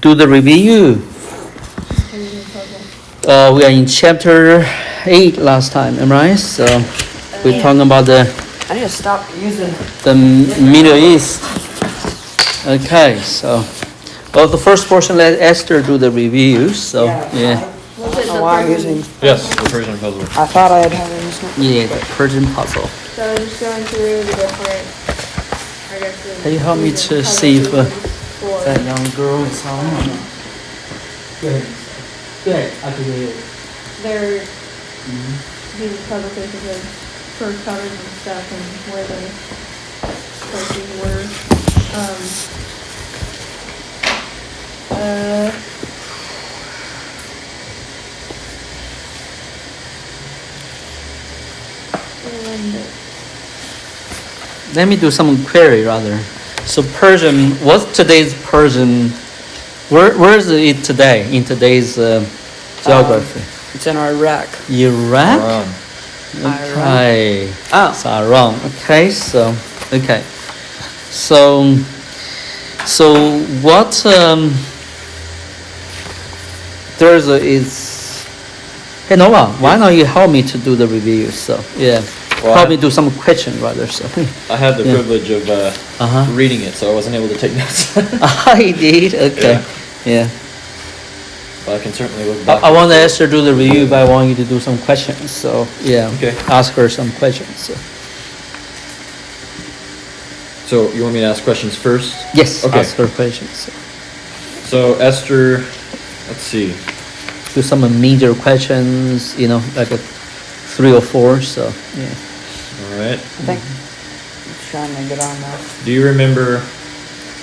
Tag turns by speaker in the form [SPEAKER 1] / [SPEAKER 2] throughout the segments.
[SPEAKER 1] do the review. We are in chapter 8 last time, am I right? So we're talking about
[SPEAKER 2] I need to stop using
[SPEAKER 1] the Middle East. Okay, so the first portion let Esther do the review. So yeah.
[SPEAKER 2] I don't know why I'm using.
[SPEAKER 3] Yes, the Persian puzzle.
[SPEAKER 2] I thought I had it used.
[SPEAKER 1] Yeah, the Persian puzzle.
[SPEAKER 4] So just going through the different, I guess.
[SPEAKER 1] Can you help me to see if
[SPEAKER 4] for
[SPEAKER 1] that young girl is on? Good. Good. I can hear you.
[SPEAKER 4] their these publications of for covers and stuff and where the places were.
[SPEAKER 1] Let me do some query rather. So Persian, what's today's Persian? Where is it today in today's geography?
[SPEAKER 2] It's in Iraq.
[SPEAKER 1] Iraq?
[SPEAKER 3] Iran.
[SPEAKER 1] Okay.
[SPEAKER 2] Oh.
[SPEAKER 1] It's Iran. Okay, so okay. So what Thursday is hey Nova, why don't you help me to do the review? So yeah.
[SPEAKER 3] Well,
[SPEAKER 1] help me do some question rather. So
[SPEAKER 3] I had the
[SPEAKER 1] Yeah.
[SPEAKER 3] privilege of reading it, so I wasn't able to take notes.
[SPEAKER 1] I did. Okay. Yeah.
[SPEAKER 3] But I can certainly look back.
[SPEAKER 1] I want to ask her to do the review, but I want you to do some questions. So yeah.
[SPEAKER 3] Okay.
[SPEAKER 1] Ask her some questions. So.
[SPEAKER 3] So you want me to ask questions first?
[SPEAKER 1] Yes.
[SPEAKER 3] Okay.
[SPEAKER 1] Ask her questions. So.
[SPEAKER 3] So Esther, let's see.
[SPEAKER 1] Do some major questions. You know, like 3 or 4. So yeah.
[SPEAKER 3] All right.
[SPEAKER 2] I think it's trying to get on now.
[SPEAKER 3] Do you remember?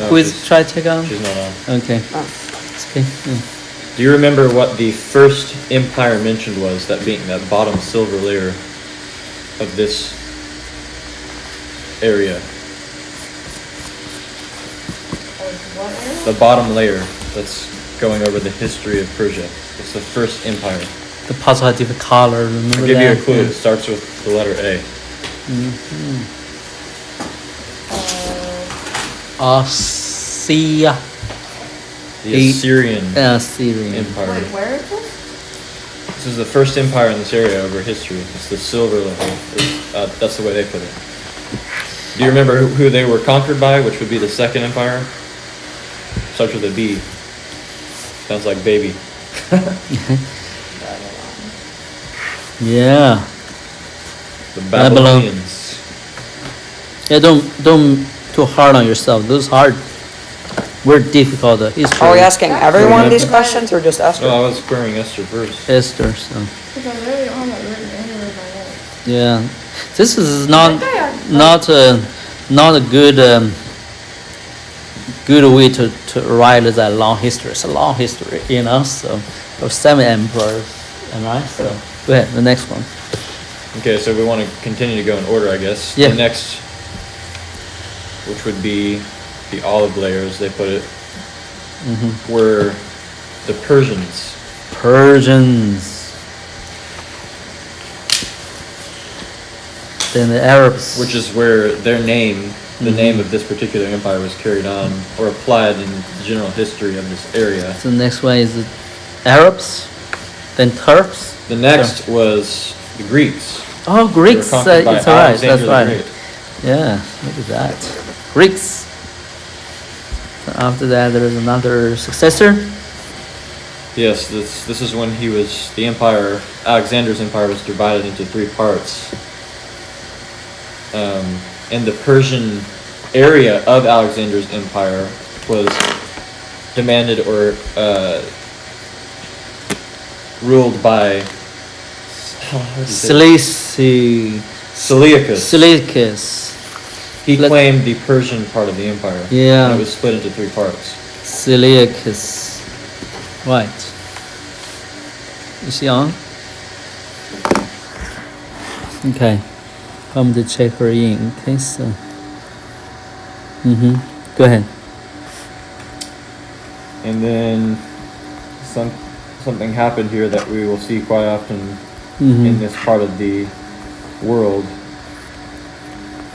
[SPEAKER 3] Oh,
[SPEAKER 1] Who is
[SPEAKER 3] she's-
[SPEAKER 1] try to take on?
[SPEAKER 3] She's not on.
[SPEAKER 1] Okay.
[SPEAKER 2] Oh.
[SPEAKER 1] It's okay. Yeah.
[SPEAKER 3] Do you remember what the first empire mentioned was? That being that bottom silver layer of this area. The bottom layer that's going over the history of Persia. It's the first empire.
[SPEAKER 1] The puzzle had different color. Remember
[SPEAKER 3] I'll give you
[SPEAKER 1] that?
[SPEAKER 3] a clue.
[SPEAKER 1] Yeah.
[SPEAKER 3] It starts with the letter A.
[SPEAKER 1] Assyria.
[SPEAKER 3] The
[SPEAKER 1] The-
[SPEAKER 3] Assyrian
[SPEAKER 1] Syrian.
[SPEAKER 3] Empire.
[SPEAKER 4] Wait, where is this?
[SPEAKER 3] This is the first empire in this area over history. It's the silver layer. That's the way they put it. Do you remember who they were conquered by, which would be the second empire? Starts with a B. Sounds like baby.
[SPEAKER 1] Yeah.
[SPEAKER 3] The
[SPEAKER 1] Babylon.
[SPEAKER 3] Babylonians.
[SPEAKER 1] Yeah. Don't too hard on yourself. Those hard. We're difficult history.
[SPEAKER 2] Are we asking everyone these questions or just Esther?
[SPEAKER 3] No, I was querying Esther first.
[SPEAKER 1] Esther. So
[SPEAKER 4] Because I really don't have that written anywhere in my notes.
[SPEAKER 1] yeah, this is not a good way to write that long history. It's a long history, you know. So of 7 emperors, am I? So go ahead. The next one.
[SPEAKER 3] Okay, so we want to continue to go in order, I guess.
[SPEAKER 1] Yeah.
[SPEAKER 3] The next, which would be the olive layers, they put it, were the Persians.
[SPEAKER 1] Persians. Then the Arabs.
[SPEAKER 3] Which is where their name, the name of this particular empire was carried on or applied in the general history of this area.
[SPEAKER 1] So the next one is the Arabs, then Turks.
[SPEAKER 3] The next was the Greeks.
[SPEAKER 1] Oh,
[SPEAKER 3] They were
[SPEAKER 1] Greeks.
[SPEAKER 3] conquered by
[SPEAKER 1] It's alright.
[SPEAKER 3] Alexander
[SPEAKER 1] That's
[SPEAKER 3] the
[SPEAKER 1] right.
[SPEAKER 3] Great.
[SPEAKER 1] Yeah, look at that. Greeks. So after that, there is another successor.
[SPEAKER 3] Yes, this is when he was, the empire, Alexander's empire was divided into 3 parts. And the Persian area of Alexander's empire was demanded or ruled by Seleucus.
[SPEAKER 1] Seleucus.
[SPEAKER 3] He claimed the Persian part of the empire.
[SPEAKER 1] Yeah.
[SPEAKER 3] And it was split into 3 parts.
[SPEAKER 1] Seleucus. Right. You see on? Okay. I'm to check her in. Okay, so. Go ahead.
[SPEAKER 3] And then something happened here that we will see quite often in this part of the world,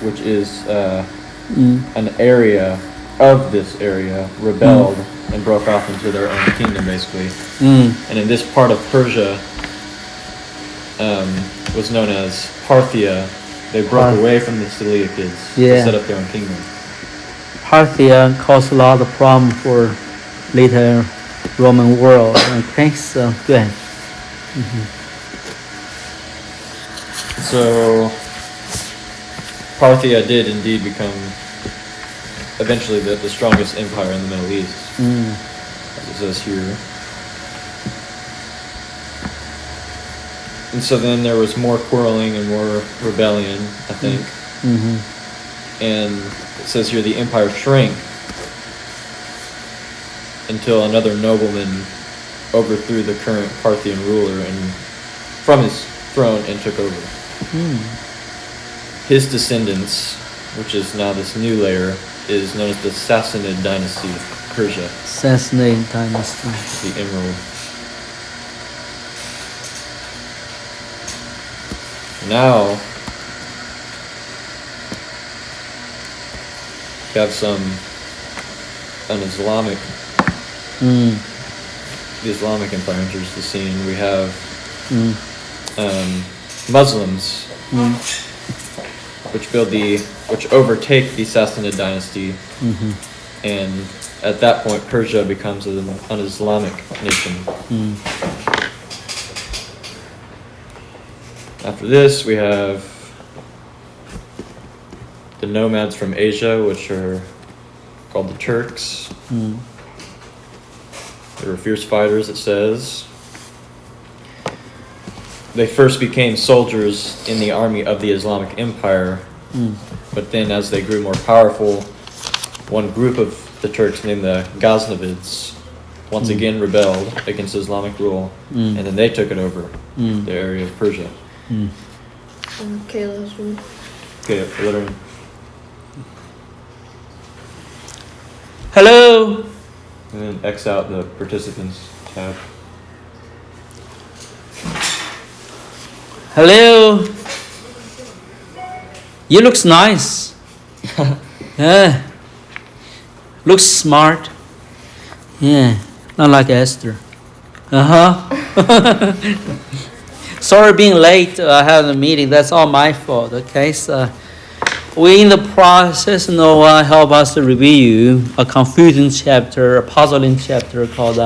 [SPEAKER 3] which is an area of this area rebelled and broke off into their own kingdom, basically. And in this part of Persia was known as Parthia. They broke away from the Seleucids to
[SPEAKER 1] Yeah.
[SPEAKER 3] set up their own kingdom.
[SPEAKER 1] Parthia caused a lot of problem for later Roman world. Okay, so go ahead.
[SPEAKER 3] So Parthia did indeed become eventually the strongest empire in the Middle East, as it says here. And so then there was more quarreling and more rebellion, I think. And it says here the empire shrank until another nobleman overthrew the current Parthian ruler and from his throne and took over. His descendants, which is now this new layer, is known as the Sassanid dynasty of Persia,
[SPEAKER 1] Sassanid dynasty.
[SPEAKER 3] the emerald. Now we have an Islamic, the Islamic empire enters the scene. We have Muslims, which overtake the Sassanid dynasty, and at that point Persia becomes an Islamic nation. After this, we have the nomads from Asia, which are called the Turks. They were fierce fighters, it says. They first became soldiers in the army of the Islamic Empire, but then as they grew more powerful, one group of the Turks named the Ghaznavids once again rebelled against Islamic rule, and then they took it over, the area of Persia.
[SPEAKER 4] Kayla's room.
[SPEAKER 3] Okay, literally.
[SPEAKER 1] Hello.
[SPEAKER 3] And then X out the participants tab.
[SPEAKER 1] Hello. You looks nice. Yeah. Looks smart. Yeah. Not like Esther. Sorry being late. I had a meeting. That's all my fault. Okay. So we in the process, Noah help us to review a confusing chapter, a puzzling chapter called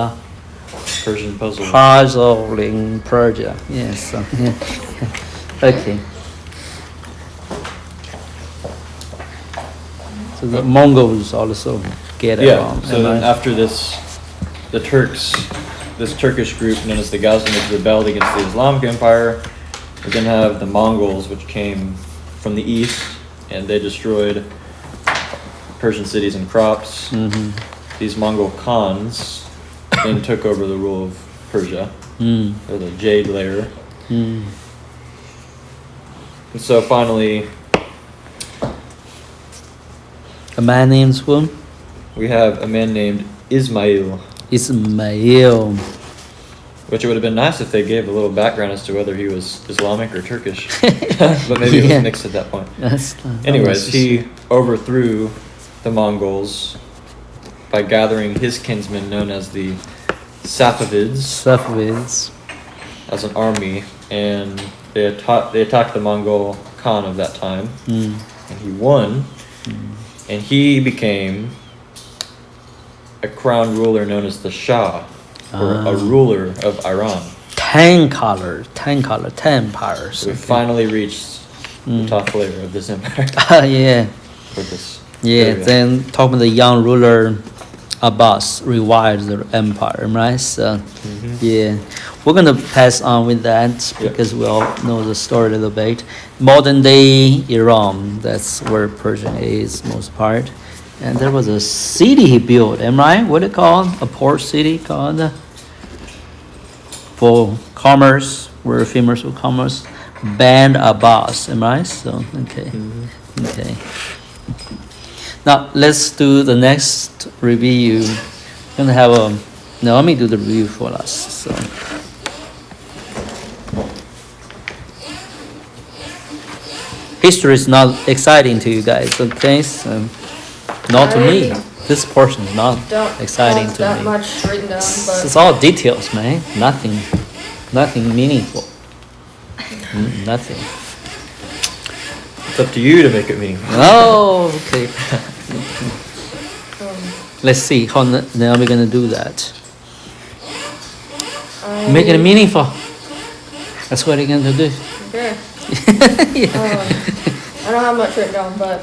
[SPEAKER 3] Persian puzzle.
[SPEAKER 1] Puzzling Persia. Yes. Okay. So the Mongols also get it
[SPEAKER 3] Yeah,
[SPEAKER 1] wrong.
[SPEAKER 3] so then after this, this Turkish group known as the Ghaznavids rebelled against the Islamic Empire. We then have the Mongols, which came from the east, and they destroyed Persian cities and crops. These Mongol Khans then took over the rule of Persia, or the Jade layer. And so finally,
[SPEAKER 1] A man named whom?
[SPEAKER 3] we have a man named Ismail,
[SPEAKER 1] Ismail.
[SPEAKER 3] which it would have been nice if they gave a little background as to whether he was Islamic or Turkish, but maybe it
[SPEAKER 1] Yeah.
[SPEAKER 3] was mixed at that point.
[SPEAKER 1] That's
[SPEAKER 3] Anyways, he overthrew the Mongols by gathering his kinsmen known as the Safavids
[SPEAKER 1] Safavids.
[SPEAKER 3] as an army, and they attacked the Mongol Khan of that time, and he won, and he became a crown ruler known as the Shah, or a ruler of Iran.
[SPEAKER 1] 10 empires.
[SPEAKER 3] So we finally reached the top layer of this empire.
[SPEAKER 1] Yeah.
[SPEAKER 3] For this
[SPEAKER 1] Yeah,
[SPEAKER 3] area.
[SPEAKER 1] then talking about the young ruler Abbas revived the empire, right? So, yeah, we're gonna pass on with that because we all know the story a little bit. Modern day Iran, that's where Persia is most part. And there was a city he built, am I right? What it called? A port city called for commerce, we're famous for commerce. Band Abbas, am I right? So, okay. Okay. Now let's do the next review. I'm gonna have Naomi do the review for us. So history is not exciting to you guys, okay? So not to me. This portion is not
[SPEAKER 4] Don't
[SPEAKER 1] exciting
[SPEAKER 4] have
[SPEAKER 1] to
[SPEAKER 4] that
[SPEAKER 1] me.
[SPEAKER 4] much written down,
[SPEAKER 1] It's
[SPEAKER 4] but
[SPEAKER 1] all details, man. Nothing meaningful. Nothing.
[SPEAKER 3] It's up to you to make it meaningful.
[SPEAKER 1] Oh, okay.
[SPEAKER 4] um,
[SPEAKER 1] Let's see how now we're gonna do that.
[SPEAKER 4] I,
[SPEAKER 1] Make it meaningful. That's what you're gonna do.
[SPEAKER 4] Okay.
[SPEAKER 1] Yeah.
[SPEAKER 4] I don't have much written down, but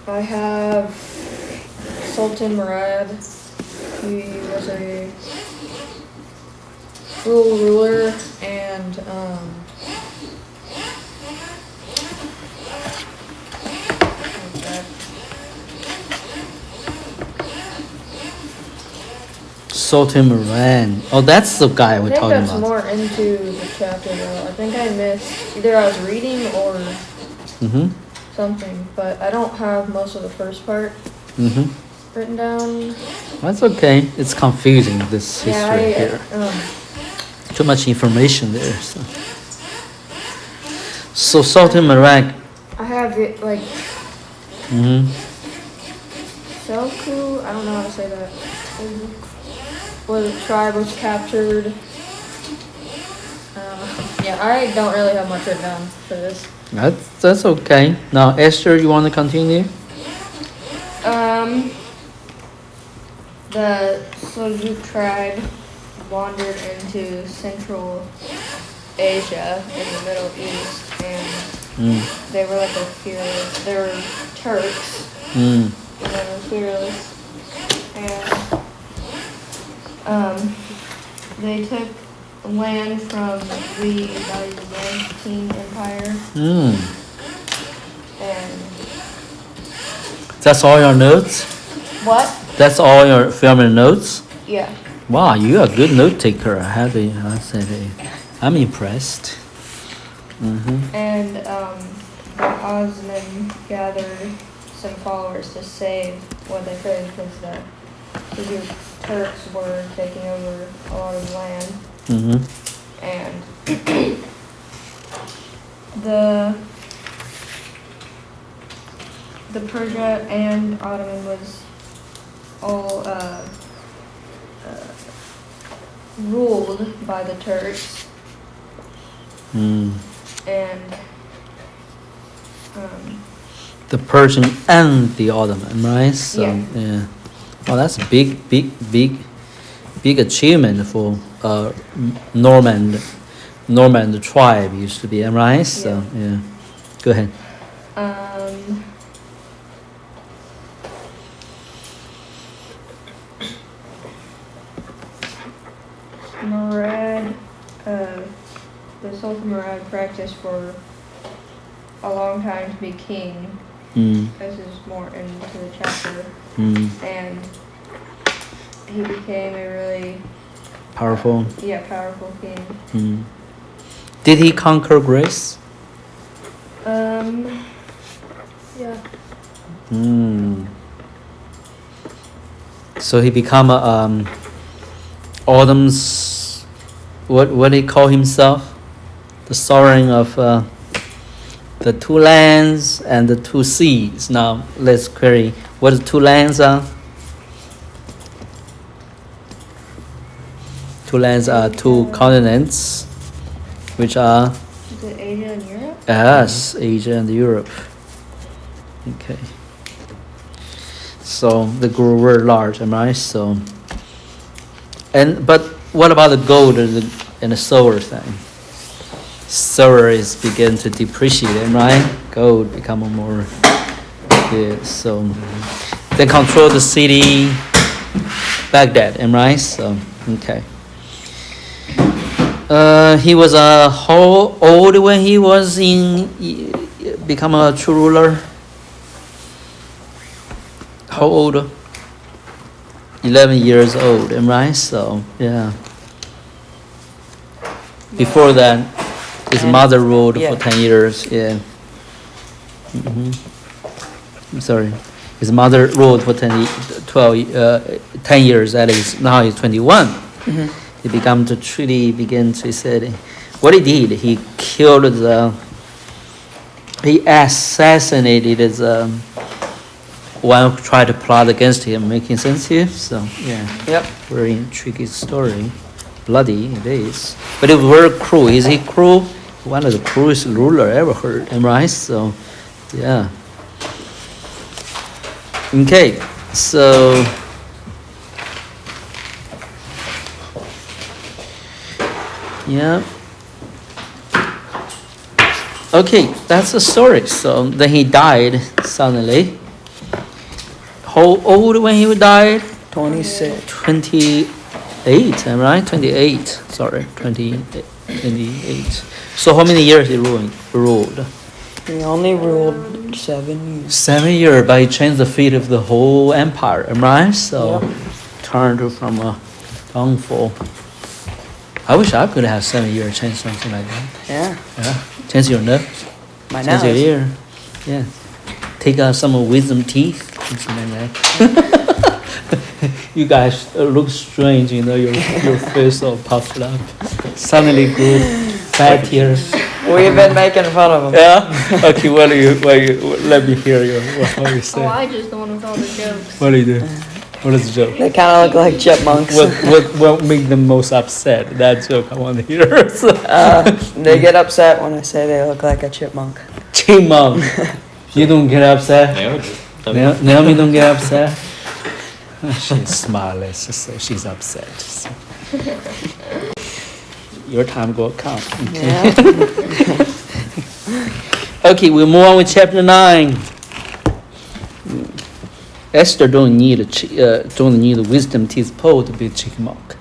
[SPEAKER 4] I have Sultan Murad. He was a cruel ruler and
[SPEAKER 1] Sultan Moran. Oh, that's the guy
[SPEAKER 4] I
[SPEAKER 1] we're
[SPEAKER 4] think
[SPEAKER 1] talking
[SPEAKER 4] that's
[SPEAKER 1] about.
[SPEAKER 4] more into the chapter though. I think I missed either I was reading or
[SPEAKER 1] Mm-hmm.
[SPEAKER 4] something, but I don't have most of the first part
[SPEAKER 1] Mm-hmm.
[SPEAKER 4] written down.
[SPEAKER 1] That's okay. It's confusing, this history here. Too much information there. So Sultan Moran.
[SPEAKER 4] I have it like
[SPEAKER 1] Mm-hmm.
[SPEAKER 4] Selku. I don't know how to say that. Where the tribe was captured. Yeah, I don't really have much written down for this.
[SPEAKER 1] That's okay. Now, Esther, you want to continue?
[SPEAKER 4] The Seljuk tribe wandered into Central Asia in the Middle East, and
[SPEAKER 1] Mm.
[SPEAKER 4] they were like a fearless. They were Turks,
[SPEAKER 1] Mm.
[SPEAKER 4] and they were fearless, and they took land from the Byzantine Empire,
[SPEAKER 1] Mm.
[SPEAKER 4] and
[SPEAKER 1] That's all your notes?
[SPEAKER 4] what?
[SPEAKER 1] That's all your family notes?
[SPEAKER 4] Yeah.
[SPEAKER 1] Wow, you're a good note taker. I said, I'm impressed. Mm-hmm.
[SPEAKER 4] And the Osman gathered some followers to save what they could because the Turks were taking over a lot of land.
[SPEAKER 1] Mm-hmm.
[SPEAKER 4] And the Persia and Ottoman was all ruled by the Turks,
[SPEAKER 1] Mm.
[SPEAKER 4] and
[SPEAKER 1] The Persian and the Ottoman, right? So,
[SPEAKER 4] Yeah.
[SPEAKER 1] Well, that's a big achievement for Norman tribe used to be, right? So, yeah. Go ahead.
[SPEAKER 4] Murad, the Sultan Murad practiced for a long time to be king.
[SPEAKER 1] Mm.
[SPEAKER 4] This is more into the chapter.
[SPEAKER 1] Mm.
[SPEAKER 4] And he became a really,
[SPEAKER 1] Powerful.
[SPEAKER 4] powerful king.
[SPEAKER 1] Mm. Did he conquer Greece?
[SPEAKER 4] Yeah.
[SPEAKER 1] Mm. So he become Autumn's, what he call himself? The sovereign of the two lands and the two seas. Now let's query what the two lands are. Two lands are two continents, which are
[SPEAKER 4] Is it Asia and Europe?
[SPEAKER 1] yes, Asia and Europe. Okay. So the group were large, am I right? So, but what about the gold and the silver thing? Silver is begin to depreciate, am I right? Gold become more. Yeah. So they control the city, Baghdad, am I right? So okay. He was how old when he was become a true ruler? How old? 11 years old, am I right? So yeah. Before that, his
[SPEAKER 2] And-
[SPEAKER 1] mother ruled
[SPEAKER 2] yeah.
[SPEAKER 1] for 10 years. Yeah. Mm-hmm. I'm sorry. His mother ruled for 10 years at least. Now he's 21.
[SPEAKER 2] Mm-hmm.
[SPEAKER 1] He began to truly begin to say what he did. He killed he assassinated one tried to plot against him, making sense here? So, yeah,
[SPEAKER 2] Yep.
[SPEAKER 1] very tricky story. Bloody it is. But it was very cruel. Is he cruel? One of the cruelest ruler ever heard, am I right? So, yeah. Okay, so yeah. Okay, that's the story. So then he died suddenly. How old when he died?
[SPEAKER 2] 26.
[SPEAKER 1] 28, am I right? 28. Sorry, 28. So how many years he ruled?
[SPEAKER 2] He only ruled 7 years.
[SPEAKER 1] 7 years, but he changed the fate of the whole empire, am I right? So
[SPEAKER 2] Yeah.
[SPEAKER 1] turned from a downfall. I wish I could have 7 years, change something like that.
[SPEAKER 2] Yeah.
[SPEAKER 1] Yeah. Change your nose,
[SPEAKER 2] My
[SPEAKER 1] change your
[SPEAKER 2] nose.
[SPEAKER 1] ear. Yeah. Take out some wisdom teeth, something like that. You guys look strange, you know, your face all puffed up. Suddenly grew fat ears.
[SPEAKER 2] We've been making fun of him.
[SPEAKER 1] Yeah? Okay, what let me hear what you say.
[SPEAKER 4] Oh, I just the one with all the jokes.
[SPEAKER 1] What do you do? What is the joke?
[SPEAKER 2] They kind of look like chipmunks.
[SPEAKER 1] What make them most upset? That joke I want to hear.
[SPEAKER 2] They get upset when I say they look like a chipmunk.
[SPEAKER 1] Chipmunk. You don't get upset?
[SPEAKER 3] Naomi.
[SPEAKER 1] Naomi don't get upset? She's smiling, so she's upset. So. Your time will come. Okay.
[SPEAKER 2] Yeah.
[SPEAKER 1] Okay, we move on with chapter 9. Esther don't need a wisdom teeth pole to be a chipmunk.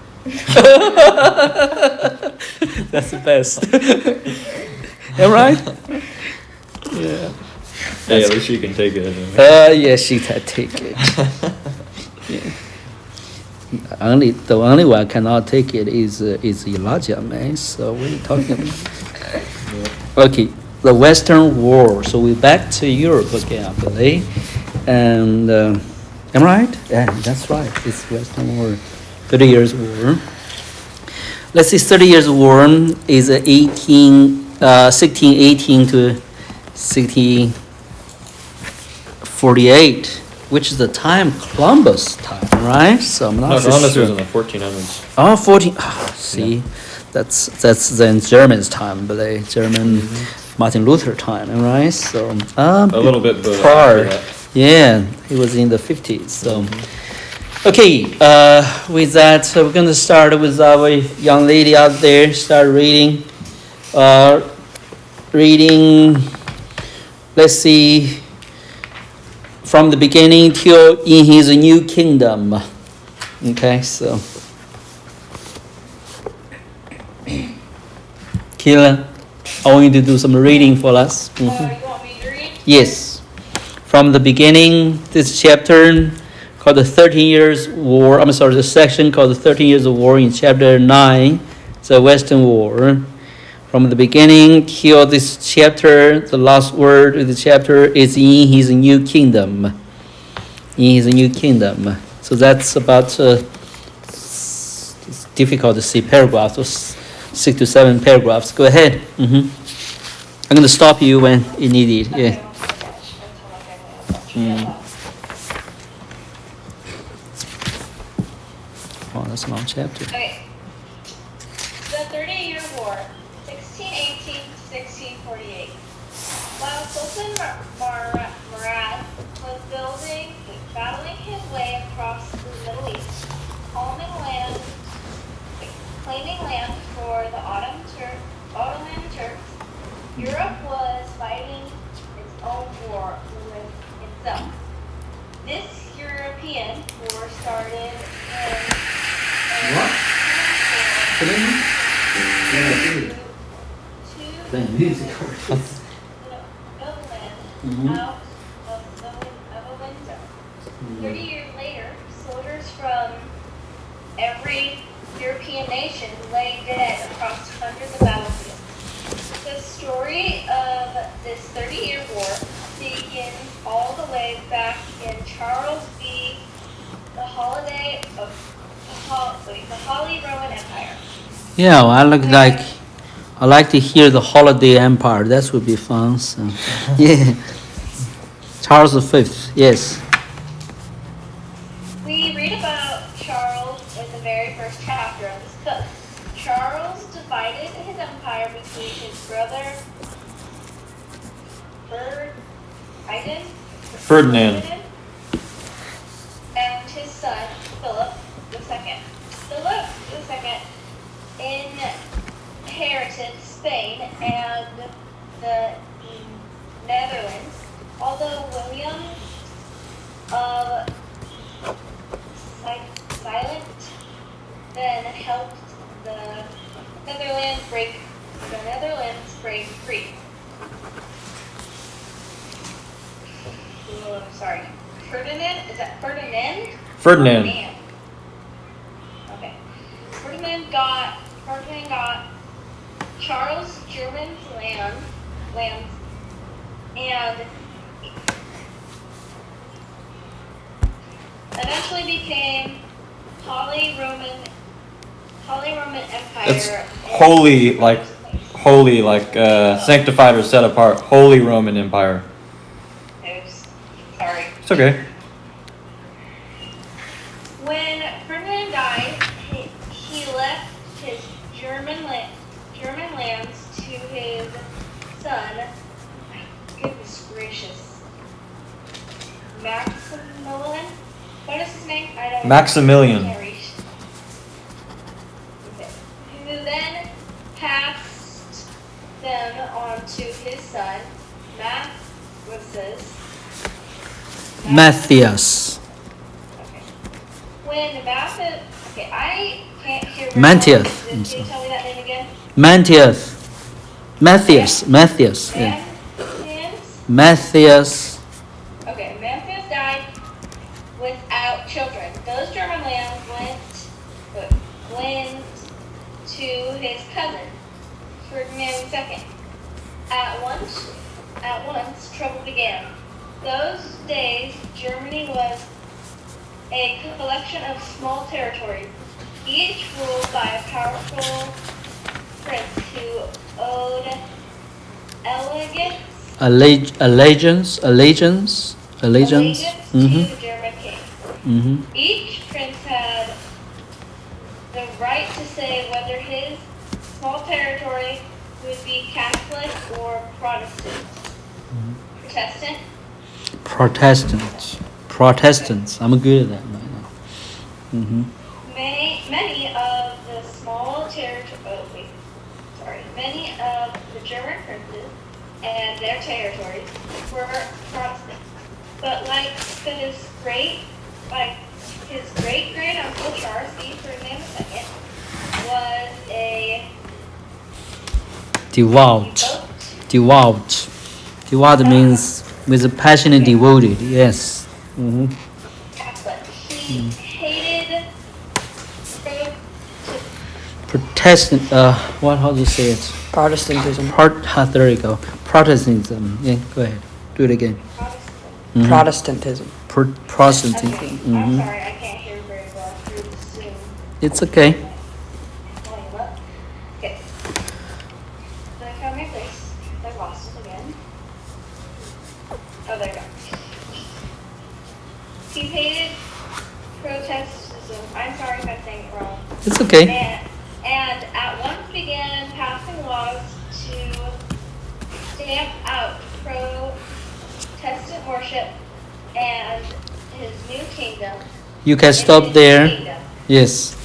[SPEAKER 1] That's the best. All right? Yeah.
[SPEAKER 3] Hey, at least you can take it.
[SPEAKER 1] Yeah, she can take it. Yeah. The only one cannot take it is Elijah, man. So what are you talking about? Okay, the Western War. So we're back to Europe again, I believe. And am I right? Yeah, that's right. It's Western War, 30 Years War. Let's see, 30 Years War is 1618 to 1648. Which is the time Columbus time, right? So I'm not
[SPEAKER 3] No,
[SPEAKER 1] so
[SPEAKER 3] Columbus
[SPEAKER 1] sure.
[SPEAKER 3] was in the 1400s.
[SPEAKER 1] Oh, 14. See, that's then German's time, but the German Martin Luther time, right? So
[SPEAKER 3] A little bit after
[SPEAKER 1] prior.
[SPEAKER 3] that.
[SPEAKER 1] Yeah, he was in the 50s. So okay, with that, we're gonna start with our young lady out there. Start reading. Let's see. From the beginning till in his new kingdom. Okay, so. Keila, I want you to do some reading for us.
[SPEAKER 5] You want me to read?
[SPEAKER 1] Yes. From the beginning, this chapter called the 13 Years War. The section called the 13 Years of War in chapter 9, the Western War. From the beginning till this chapter, the last word of the chapter is in his new kingdom. In his new kingdom. So that's about, it's difficult to see paragraphs, so 6 to 7 paragraphs. Go ahead. I'm going to stop you when you need it. Yeah. Oh, that's a long chapter.
[SPEAKER 5] Okay. The 30-Year War, 1618 to 1648. While Sultan Murad was battling his way across the Middle East, claiming land for the Ottoman Turks, Europe was fighting its own war with itself. This European war started
[SPEAKER 1] The music.
[SPEAKER 5] out of a window. 30 years later, soldiers from every European nation lay dead across hundreds of battlefields. The story of this 30-year war begins all the way back in Charles V. the Holy Roman Empire.
[SPEAKER 1] Yeah, well, I like to hear the Holiday Empire. That would be fun. So. Yeah. Charles V. Yes.
[SPEAKER 5] first chapter of this book. Charles divided his empire between his brother
[SPEAKER 3] Ferdinand.
[SPEAKER 5] And his son, Philip II. Philip II inherited Spain and the Netherlands, although William of Silent then helped the Netherlands break free. Oh, sorry. Ferdinand? Is that Ferdinand?
[SPEAKER 3] Ferdinand.
[SPEAKER 5] Okay. Ferdinand got Charles German's lands and eventually became Holy Roman Empire.
[SPEAKER 3] It's holy, like sanctified or set apart. Holy Roman Empire.
[SPEAKER 5] Oops. Sorry.
[SPEAKER 3] It's okay.
[SPEAKER 5] When Ferdinand died, he left his German lands to his son. Goodness gracious. Maximilian? What is his name? I don't know.
[SPEAKER 3] Maximilian.
[SPEAKER 5] Can't read. Okay. Who then passed them on to his son,
[SPEAKER 1] Matthias.
[SPEAKER 5] Okay. When Matthias, okay, I can't hear.
[SPEAKER 1] Matthias.
[SPEAKER 5] Can you tell me that name again?
[SPEAKER 1] Matthias. Yeah. Matthias.
[SPEAKER 5] Okay, Matthias died without children. Those German lands went to his cousin, Ferdinand II. At once, trouble began. Those days, Germany was a collection of small territories, each ruled by a powerful prince who owed allegiance to the German king. Each prince had the right to say whether his small territory would be Catholic or Protestant.
[SPEAKER 1] Protestants. I'm good at that right now.
[SPEAKER 5] Many of the many of the German princes and their territories were Protestant. But like his great great uncle Charles V. Ferdinand II was a
[SPEAKER 1] Devout. Devout means with a passion and devoted. Yes.
[SPEAKER 5] Catholic. He hated
[SPEAKER 1] Protestant. How do you say it?
[SPEAKER 2] Protestantism.
[SPEAKER 1] There you go. Protestantism. Yeah. Go ahead. Do it again.
[SPEAKER 2] Protestantism.
[SPEAKER 1] Protestantism.
[SPEAKER 5] Okay. I'm sorry, I can't hear very well through the Zoom.
[SPEAKER 1] It's okay.
[SPEAKER 5] Okay. Did I found my place? I lost it again. Oh, there we go. He hated Protestantism. I'm sorry if I'm saying it wrong.
[SPEAKER 1] It's okay.
[SPEAKER 5] And at once began passing laws to stamp out Protestant worship and his new kingdom.
[SPEAKER 1] You can stop there. Yes.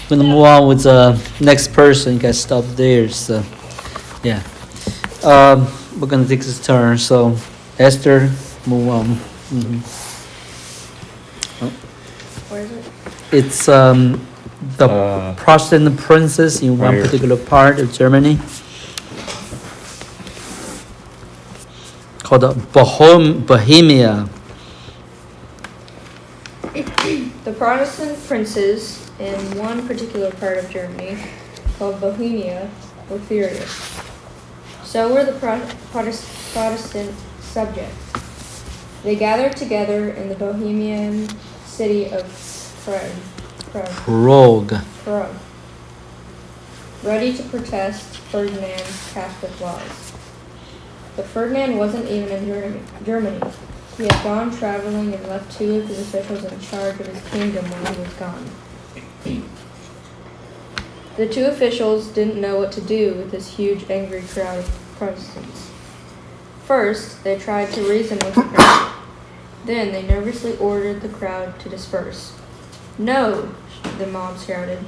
[SPEAKER 1] We're gonna move on with the next person. You can stop there. So, yeah. We're gonna take this turn. So, Esther, move on.
[SPEAKER 4] Where is it?
[SPEAKER 1] It's the Protestant princes in one
[SPEAKER 3] here.
[SPEAKER 1] particular part of Germany called Bohemia.
[SPEAKER 4] The Protestant princes in one particular part of Germany, called Bohemia, were furious. So were the Protestant subjects. They gathered together in the Bohemian city of Prague, ready to protest Ferdinand's Catholic laws. But Ferdinand wasn't even in Germany. He had gone traveling and left two of his officials in charge of his kingdom when he was gone. The two officials didn't know what to do with this huge, angry crowd of Protestants. First, they tried to reason with the crowd. Then they nervously ordered the crowd to disperse. "No!" the mob shouted.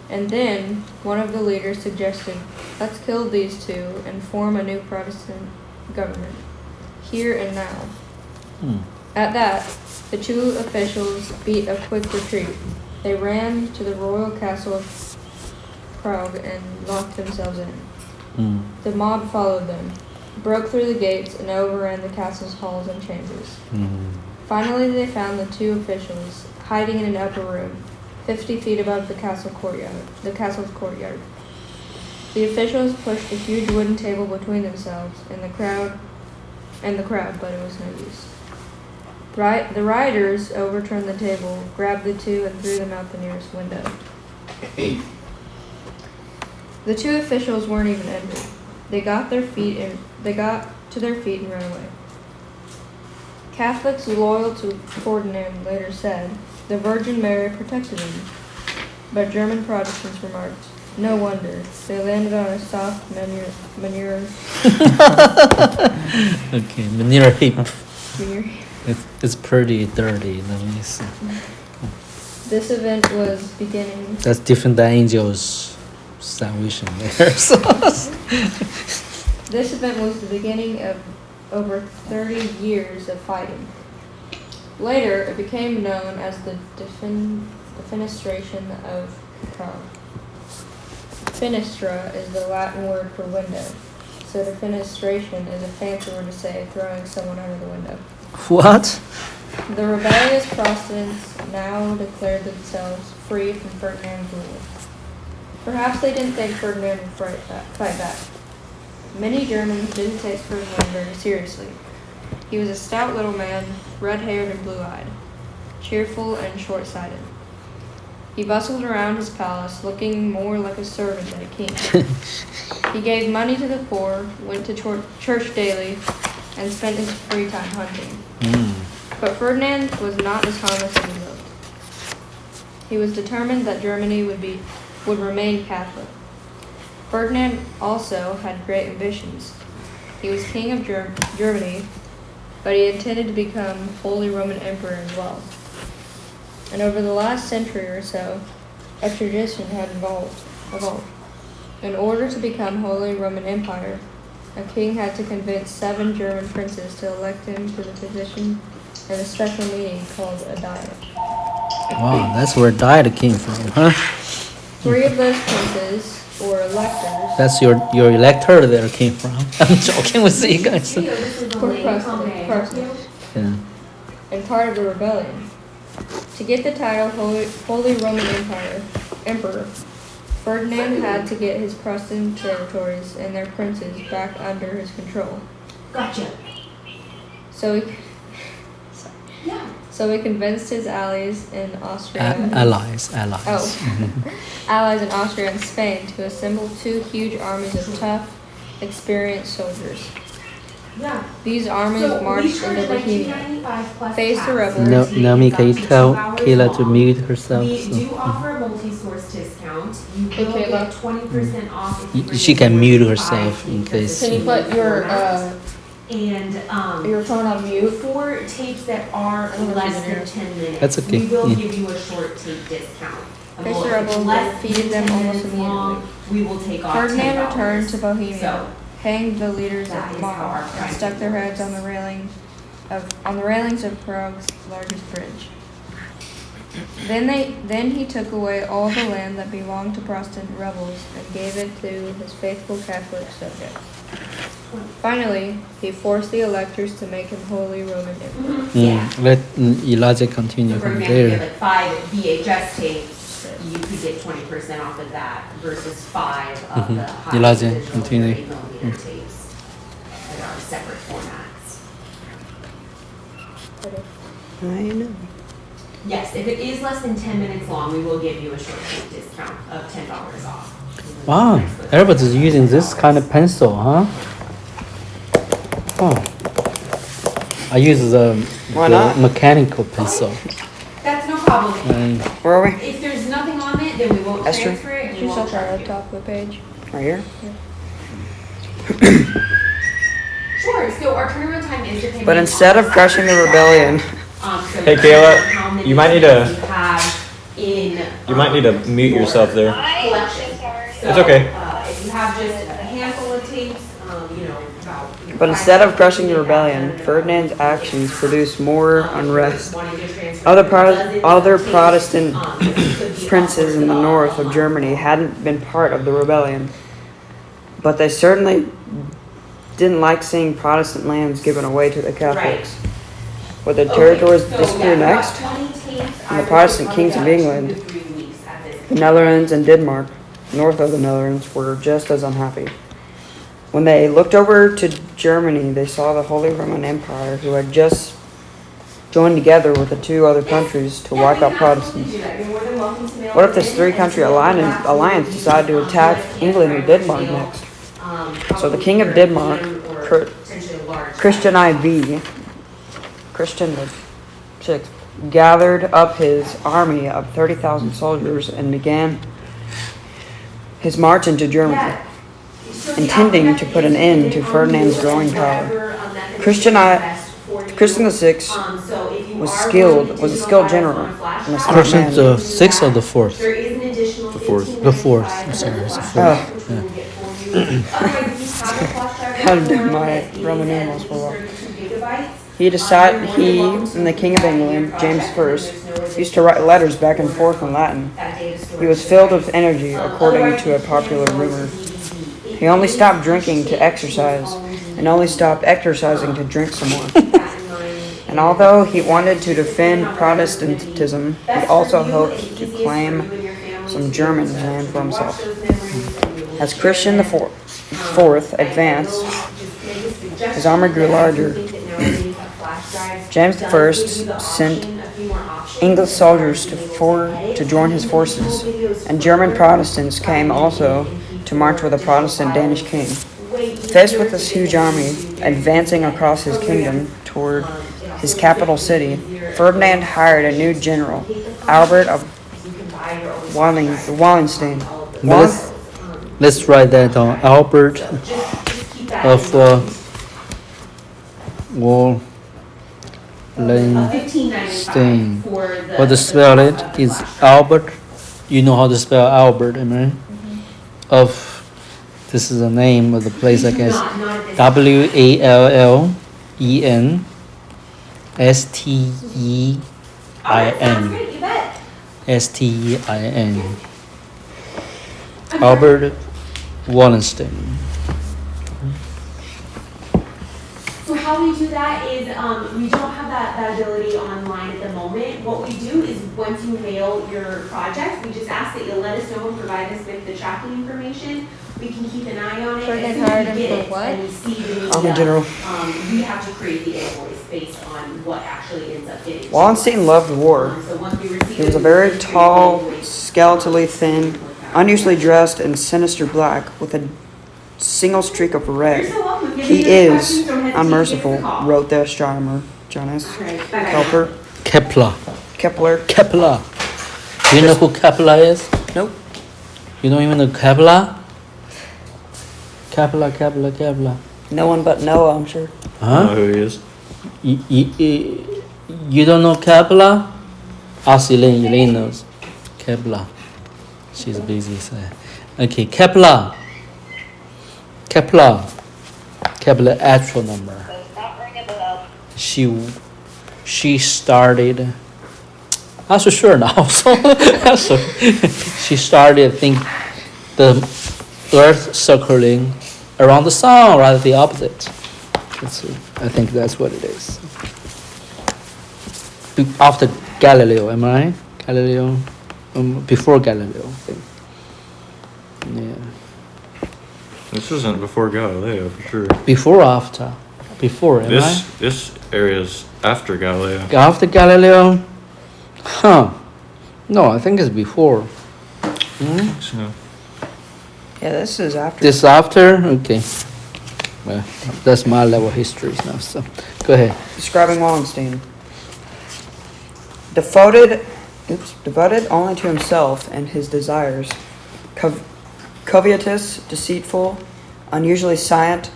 [SPEAKER 4] And then one of the leaders suggested, "Let's kill these two and form a new Protestant government, here and now." At that, the two officials beat a quick retreat. They ran to the royal castle of Prague and locked themselves in. The mob followed them, broke through the gates, and overran the castle's halls and chambers. Finally, they found the two officials hiding in an upper room, 50 feet above the castle's courtyard. The officials pushed a huge wooden table between themselves and the crowd, but it was no use. The rioters overturned the table, grabbed the two, and threw them out the nearest window. The two officials weren't even injured. They got to their feet and ran away. Catholics loyal to Ferdinand later said, "The Virgin Mary protected him." But German Protestants remarked, "No wonder. They landed on a soft manure
[SPEAKER 1] Okay, manure heap.
[SPEAKER 4] manure."
[SPEAKER 1] It's pretty dirty. Let me see.
[SPEAKER 4] This event was beginning.
[SPEAKER 1] That's different than angels' salvation there. So,
[SPEAKER 4] This event was the beginning of over 30 years of fighting. Later, it became known as the defenestration of Prague. Finestra is the Latin word for window, so defenestration is a fancy word to say throwing someone out of the window.
[SPEAKER 1] what?
[SPEAKER 4] The rebellious Protestants now declared themselves free from Ferdinand's rule. Perhaps they didn't think Ferdinand would fight back. Many Germans didn't take Ferdinand very seriously. He was a stout little man, red-haired and blue-eyed, cheerful and short-sighted. He bustled around his palace, looking more like a servant than a king. He gave money to the poor, went to church daily, and spent his free time hunting. But Ferdinand was not as harmless as he looked. He was determined that Germany would remain Catholic. Ferdinand also had great ambitions. He was king of Germany, but he intended to become Holy Roman Emperor as well. And over the last century or so, a tradition had evolved. In order to become Holy Roman Empire, a king had to convince 7 German princes to elect him to the position in a special meeting called a Diet.
[SPEAKER 1] Wow, that's where diet came from, huh?
[SPEAKER 4] 3 of those princes, or electors,
[SPEAKER 1] That's your elector that came from. I'm joking with you guys.
[SPEAKER 6] This is the
[SPEAKER 4] were
[SPEAKER 6] lady.
[SPEAKER 4] Protestant,
[SPEAKER 1] Yeah.
[SPEAKER 4] and part of the rebellion. To get the title Holy Roman Emperor, Ferdinand had to get his Protestant territories and their princes back under his control.
[SPEAKER 6] Gotcha.
[SPEAKER 4] So he convinced his allies in Austria.
[SPEAKER 1] Allies.
[SPEAKER 4] Allies in Austria and Spain to assemble 2 huge armies of tough, experienced soldiers.
[SPEAKER 6] Yeah.
[SPEAKER 4] These armies
[SPEAKER 6] So we
[SPEAKER 4] marched
[SPEAKER 6] charge
[SPEAKER 4] into Bohemia,
[SPEAKER 6] $19.95 plus
[SPEAKER 4] faced the
[SPEAKER 6] tax.
[SPEAKER 4] rebels.
[SPEAKER 1] Naomi, can you
[SPEAKER 6] It's up to
[SPEAKER 1] tell
[SPEAKER 6] 2 hours
[SPEAKER 1] Kayla to
[SPEAKER 6] long.
[SPEAKER 1] mute herself?
[SPEAKER 6] We
[SPEAKER 1] So-
[SPEAKER 6] do offer a multi-source discount. You
[SPEAKER 4] Hey,
[SPEAKER 6] will
[SPEAKER 4] Kayla.
[SPEAKER 6] get 20% off if you bring
[SPEAKER 1] She
[SPEAKER 6] in
[SPEAKER 1] can
[SPEAKER 6] more
[SPEAKER 1] mute
[SPEAKER 6] than
[SPEAKER 1] herself
[SPEAKER 6] 5
[SPEAKER 1] in
[SPEAKER 6] tapes
[SPEAKER 1] case-
[SPEAKER 6] of
[SPEAKER 4] Can you put your
[SPEAKER 6] and
[SPEAKER 4] your phone on mute?
[SPEAKER 6] for tapes that are
[SPEAKER 4] don't know if
[SPEAKER 6] less
[SPEAKER 4] you can hear
[SPEAKER 6] than 10 minutes,
[SPEAKER 1] That's okay,
[SPEAKER 6] we will
[SPEAKER 1] yeah.
[SPEAKER 6] give you a short tape discount.
[SPEAKER 4] Face
[SPEAKER 6] Well,
[SPEAKER 4] the
[SPEAKER 6] if it's
[SPEAKER 4] rebels,
[SPEAKER 6] less
[SPEAKER 4] defeated
[SPEAKER 6] than
[SPEAKER 4] them
[SPEAKER 6] 10
[SPEAKER 4] almost
[SPEAKER 6] minutes long, we will take off
[SPEAKER 4] Ferdinand
[SPEAKER 6] $10.
[SPEAKER 4] returned to Bohemia,
[SPEAKER 6] So,
[SPEAKER 4] hanged the leaders
[SPEAKER 6] that
[SPEAKER 4] of the
[SPEAKER 6] is how our
[SPEAKER 4] mob, and
[SPEAKER 6] pricing
[SPEAKER 4] stuck their heads
[SPEAKER 6] works.
[SPEAKER 4] on the railings of Prague's largest bridge. Then he took away all the land that belonged to Protestant rebels and gave it to his faithful Catholic subjects. Finally, he forced the electors to make him Holy Roman Emperor.
[SPEAKER 6] yeah.
[SPEAKER 1] Let Elijah continue
[SPEAKER 6] So for
[SPEAKER 1] from
[SPEAKER 6] example, if you
[SPEAKER 1] there.
[SPEAKER 6] have like 5 VHS tapes, you could get 20% off of that versus 5 of the high
[SPEAKER 1] Elijah,
[SPEAKER 6] digital
[SPEAKER 1] continue.
[SPEAKER 6] 30mm tapes that are separate formats.
[SPEAKER 2] I know.
[SPEAKER 6] Yes, if it is less than 10 minutes long, we will give you a short tape discount of $10 off.
[SPEAKER 1] Wow, everybody's using this kind of pencil, huh? Oh. I use
[SPEAKER 2] Why
[SPEAKER 1] the
[SPEAKER 2] not?
[SPEAKER 1] mechanical pencil.
[SPEAKER 6] That's no problem.
[SPEAKER 1] And
[SPEAKER 2] Where are we?
[SPEAKER 6] If there's nothing on it, it, then we won't
[SPEAKER 2] Esther?
[SPEAKER 6] transfer it, and we
[SPEAKER 4] She's
[SPEAKER 6] won't
[SPEAKER 4] also
[SPEAKER 6] charge
[SPEAKER 4] at the
[SPEAKER 6] you.
[SPEAKER 4] top of the page.
[SPEAKER 2] Right here?
[SPEAKER 6] Sure, so our turnaround time is depending.
[SPEAKER 2] But instead
[SPEAKER 6] on
[SPEAKER 2] of crushing the rebellion,
[SPEAKER 6] so
[SPEAKER 3] Hey,
[SPEAKER 6] depending
[SPEAKER 3] Kayla,
[SPEAKER 6] on how many
[SPEAKER 3] you might need to-
[SPEAKER 6] you have in.
[SPEAKER 3] You might need to mute
[SPEAKER 6] your
[SPEAKER 3] yourself there.
[SPEAKER 5] I'm so sorry.
[SPEAKER 6] So,
[SPEAKER 3] It's okay.
[SPEAKER 6] if you have just a handful of tapes, about.
[SPEAKER 2] but instead of crushing the rebellion, Ferdinand's actions produced more unrest. Other Protestant princes in the north of Germany hadn't been part of the rebellion, but they certainly didn't like seeing Protestant lands given away to the Catholics. Would their territories disappear next? And the Protestant kings of England, the Netherlands, and Denmark, north of the Netherlands, were just as unhappy. When they looked over to Germany, they saw the Holy Roman Empire, who had just joined together with the two other countries to wipe out Protestants. What if this three-country alliance decided to attack England or Denmark next? So the king of Denmark, Christian IV, Christian VI, gathered up his army of 30,000 soldiers and began his march into Germany, intending to put an end to Ferdinand's growing power. Christian VI was a skilled general and a smart
[SPEAKER 1] Christian
[SPEAKER 2] man.
[SPEAKER 1] the sixth or the fourth?
[SPEAKER 3] The fourth.
[SPEAKER 1] The fourth. I'm sorry, it's the fourth.
[SPEAKER 2] How did my Roman numerals fall off? He and the King of England, James I, used to write letters back and forth in Latin. He was filled with energy, according to a popular rumor. He only stopped drinking to exercise, and only stopped exercising to drink some more. And although he wanted to defend Protestantism, he also hoped to claim some German land for himself. As Christian IV advanced, his army grew larger. James I sent English soldiers to join his forces, and German Protestants came also to march with the Protestant Danish king. Faced with this huge army advancing across his kingdom toward his capital city, Ferdinand hired a new general, Albert of Wallenstein.
[SPEAKER 1] Let's write that down. Albert of Wallenstein. What to spell it is Albert. You know how to spell Albert, am I right? Of this is the name of the place, I guess. Wallenstein. Stein. Albert Wallenstein.
[SPEAKER 6] So how we do that is, we don't have that ability online at the moment. What we do is once you mail your project, we just ask that you let us know and provide us with the tracking information. We can keep an eye on it.
[SPEAKER 4] Ferdinand
[SPEAKER 6] As soon as
[SPEAKER 4] hired
[SPEAKER 6] we
[SPEAKER 4] him
[SPEAKER 6] get
[SPEAKER 4] for
[SPEAKER 6] it
[SPEAKER 4] what?
[SPEAKER 6] and we see the new,
[SPEAKER 2] Army general.
[SPEAKER 6] we have to create the invoice based on what actually ends up getting. to
[SPEAKER 2] Wallenstein
[SPEAKER 6] us.
[SPEAKER 2] loved war.
[SPEAKER 6] So once we receive
[SPEAKER 2] He was
[SPEAKER 6] it,
[SPEAKER 2] a very
[SPEAKER 6] we create the
[SPEAKER 2] tall,
[SPEAKER 6] invoice.
[SPEAKER 2] skeletally thin, unusually dressed in sinister black with a single streak of
[SPEAKER 6] You're
[SPEAKER 2] red.
[SPEAKER 6] so welcome. If you have
[SPEAKER 2] He
[SPEAKER 6] any
[SPEAKER 2] is
[SPEAKER 6] questions, don't hesitate to give us
[SPEAKER 2] unmerciful,
[SPEAKER 6] a call.
[SPEAKER 2] wrote the astronomer Johannes
[SPEAKER 6] All right, bye-bye.
[SPEAKER 2] Kepler.
[SPEAKER 1] Kepler.
[SPEAKER 2] Kepler.
[SPEAKER 1] Do you know who Kepler is?
[SPEAKER 2] Nope.
[SPEAKER 1] You don't even know Kepler? Kepler.
[SPEAKER 2] No one but Noah, I'm sure.
[SPEAKER 3] I don't know
[SPEAKER 1] Huh?
[SPEAKER 3] who he is.
[SPEAKER 1] You don't know Kepler? Ask Elaine knows. Kepler. She's busy. So. Okay, Kepler astronomer.
[SPEAKER 5] Does not ring a bell.
[SPEAKER 1] She started. I'm so sure now. So she started. I think the Earth circling around the sun, rather the opposite. I think that's what it is. After Galileo, am I right? Galileo, before Galileo, I think. Yeah.
[SPEAKER 3] This isn't before Galileo for sure.
[SPEAKER 1] Before or after? Before, am I?
[SPEAKER 3] This area is after Galileo.
[SPEAKER 1] After Galileo? Huh. No, I think it's before. Hmm?
[SPEAKER 3] So,
[SPEAKER 2] Yeah, this is after.
[SPEAKER 1] This after? Okay. Well, that's my level of history now, so go ahead.
[SPEAKER 2] Describing Wallenstein. Devoted devoted only to himself and his desires, covetous, deceitful, unusually silent,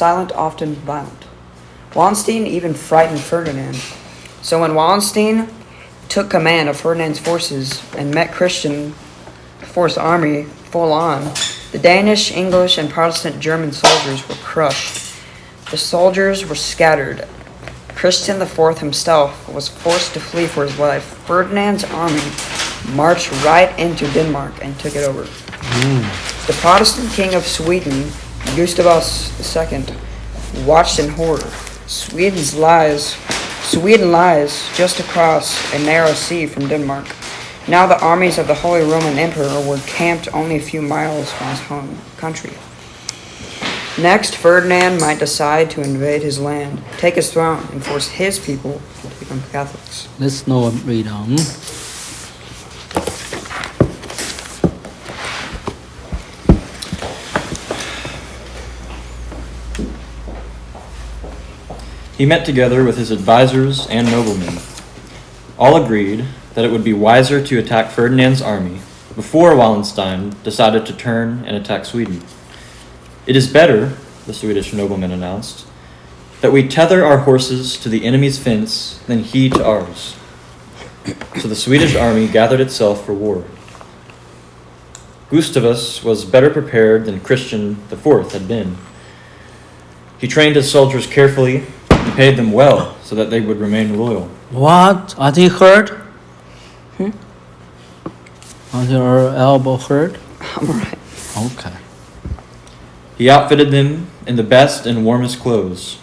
[SPEAKER 2] often violent. Wallenstein even frightened Ferdinand. So when Wallenstein took command of Ferdinand's forces and met Christian forced army full on, the Danish, English, and Protestant German soldiers were crushed. The soldiers were scattered. Christian IV himself was forced to flee for his life. Ferdinand's army marched right into Denmark and took it over. The Protestant king of Sweden, Gustavus II, watched in horror. Sweden lies just across a narrow sea from Denmark. Now the armies of the Holy Roman Emperor were camped only a few miles from his home country. Next, Ferdinand might decide to invade his land, take his throne, and force his people to become Catholics.
[SPEAKER 1] Let's now read on.
[SPEAKER 3] He met together with his advisors and noblemen. All agreed that it would be wiser to attack Ferdinand's army before Wallenstein decided to turn and attack Sweden. It is better, the Swedish nobleman announced, that we tether our horses to the enemy's fence than he to ours. So the Swedish army gathered itself for war. Gustavus was better prepared than Christian IV had been. He trained his soldiers carefully and paid them well so that they would remain loyal.
[SPEAKER 1] What? Aren't you hurt? Aren't your elbow hurt?
[SPEAKER 2] I'm alright.
[SPEAKER 1] Okay.
[SPEAKER 3] He outfitted them in the best and warmest clothes,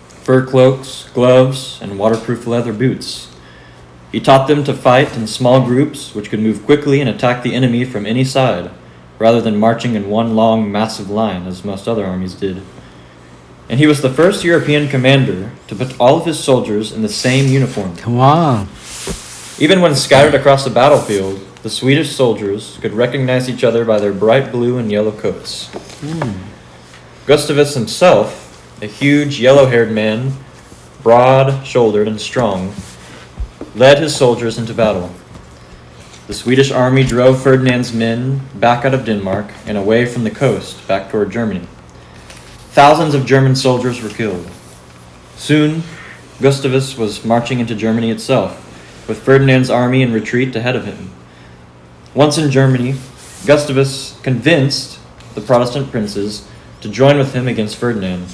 [SPEAKER 3] fur cloaks, gloves, and waterproof leather boots. He taught them to fight in small groups which could move quickly and attack the enemy from any side, rather than marching in one long, massive line as most other armies did. And he was the first European commander to put all of his soldiers in the same uniform.
[SPEAKER 1] Come on.
[SPEAKER 3] Even when scattered across the battlefield, the Swedish soldiers could recognize each other by their bright blue and yellow coats. Gustavus himself, a huge yellow-haired man, broad-shouldered and strong, led his soldiers into battle. The Swedish army drove Ferdinand's men back out of Denmark and away from the coast back toward Germany. Thousands of German soldiers were killed. Soon, Gustavus was marching into Germany itself, with Ferdinand's army in retreat ahead of him. Once in Germany, Gustavus convinced the Protestant princes to join with him against Ferdinand.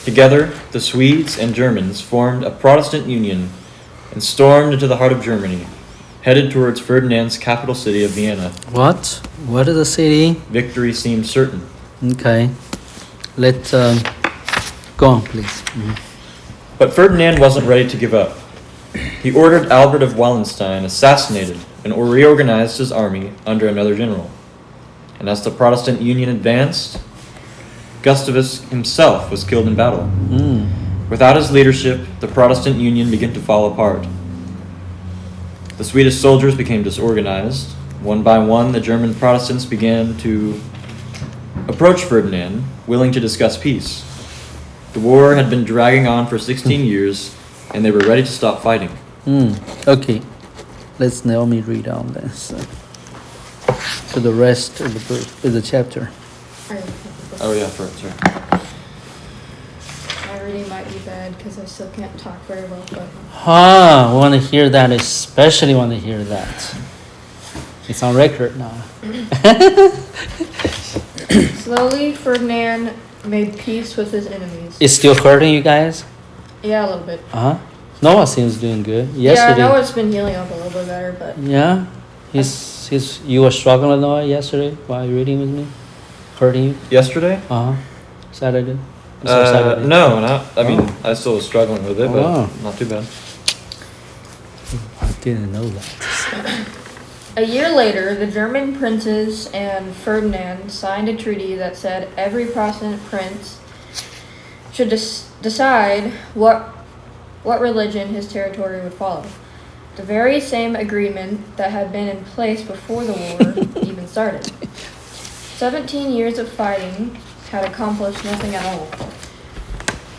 [SPEAKER 3] Together, the Swedes and Germans formed a Protestant union and stormed into the heart of Germany, headed towards Ferdinand's capital city of Vienna.
[SPEAKER 1] What? What is the city?
[SPEAKER 3] Victory seemed certain.
[SPEAKER 1] Okay. Let's go on, please.
[SPEAKER 3] But Ferdinand wasn't ready to give up. He ordered Albert of Wallenstein assassinated and reorganized his army under another general. And as the Protestant Union advanced, Gustavus himself was killed in battle. Without his leadership, the Protestant Union began to fall apart. The Swedish soldiers became disorganized. One by one, the German Protestants began to approach Ferdinand, willing to discuss peace. The war had been dragging on for 16 years, and they were ready to stop fighting.
[SPEAKER 1] Okay. Let's Naomi read on this. To the rest of the chapter.
[SPEAKER 3] Oh yeah, sorry.
[SPEAKER 4] My reading might be bad because I still can't talk very well, but
[SPEAKER 1] I want to hear that, especially want to hear that. It's on record now.
[SPEAKER 4] slowly Ferdinand made peace with his enemies.
[SPEAKER 1] It's still hurting you guys?
[SPEAKER 4] Yeah, a little bit.
[SPEAKER 1] Noah seems doing good.
[SPEAKER 4] Yeah,
[SPEAKER 1] Yesterday.
[SPEAKER 4] Noah's been healing up a little bit better, but
[SPEAKER 1] Yeah? You were struggling with Noah yesterday while you reading with me? Hurting you?
[SPEAKER 3] Yesterday?
[SPEAKER 1] Saturday?
[SPEAKER 3] No, I mean, I still was struggling with it, but
[SPEAKER 1] wow.
[SPEAKER 3] not too bad.
[SPEAKER 1] I didn't know that.
[SPEAKER 4] a year later, the German princes and Ferdinand signed a treaty that said every Protestant prince should decide what religion his territory would follow. The very same agreement that had been in place before the war even started. 17 years of fighting had accomplished nothing at all.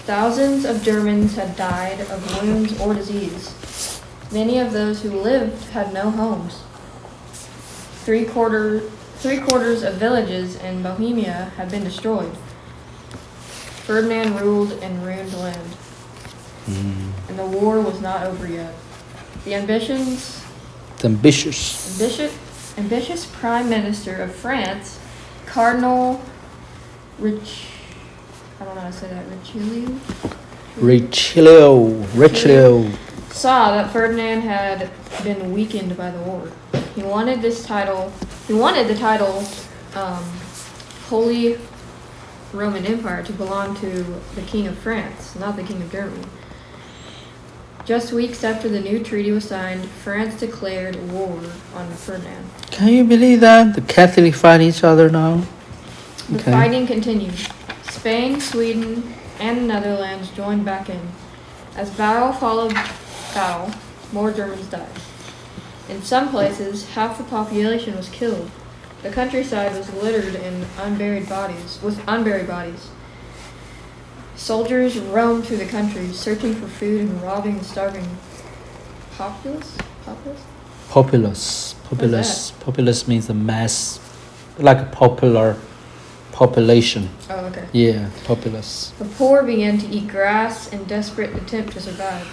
[SPEAKER 4] Thousands of Germans had died of wounds or disease. Many of those who lived had no homes. Three-quarters of villages in Bohemia had been destroyed. Ferdinand ruled in ruined land, and the war was not over yet. The ambitious Prime Minister of France, Cardinal I don't know how to say that,
[SPEAKER 1] Richelieu.
[SPEAKER 4] saw that Ferdinand had been weakened by the war. He wanted the title, Holy Roman Empire, to belong to the King of France, not the King of Germany. Just weeks after the new treaty was signed, France declared war on Ferdinand.
[SPEAKER 1] Can you believe that? The Catholics fight each other now?
[SPEAKER 4] The
[SPEAKER 1] Okay.
[SPEAKER 4] fighting continued. Spain, Sweden, and the Netherlands joined back in. As battle followed battle, more Germans died. In some places, half the population was killed. The countryside was littered with unburied bodies. Soldiers roamed through the country, searching for food and robbing the starving populace.
[SPEAKER 1] Populace means a mass, like a popular population.
[SPEAKER 4] Oh, okay.
[SPEAKER 1] Yeah, populace.
[SPEAKER 4] The poor began to eat grass in desperate attempt to survive.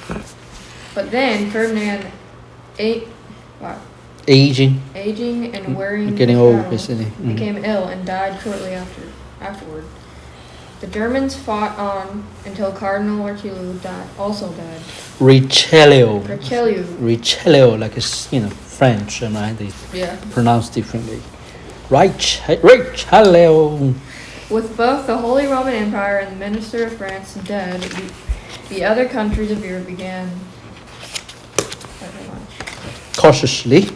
[SPEAKER 4] But then Ferdinand,
[SPEAKER 1] Aging,
[SPEAKER 4] aging and wearing
[SPEAKER 1] getting
[SPEAKER 4] with
[SPEAKER 1] old,
[SPEAKER 4] battle,
[SPEAKER 1] basically.
[SPEAKER 4] became ill and died shortly afterward. The Germans fought on until Cardinal Richelieu also died.
[SPEAKER 1] Richelieu, like it's French, right? They
[SPEAKER 4] Yeah.
[SPEAKER 1] pronounce differently. Richelieu.
[SPEAKER 4] With both the Holy Roman Empire and the Minister of France dead, the other countries of Europe began.
[SPEAKER 1] Cautiously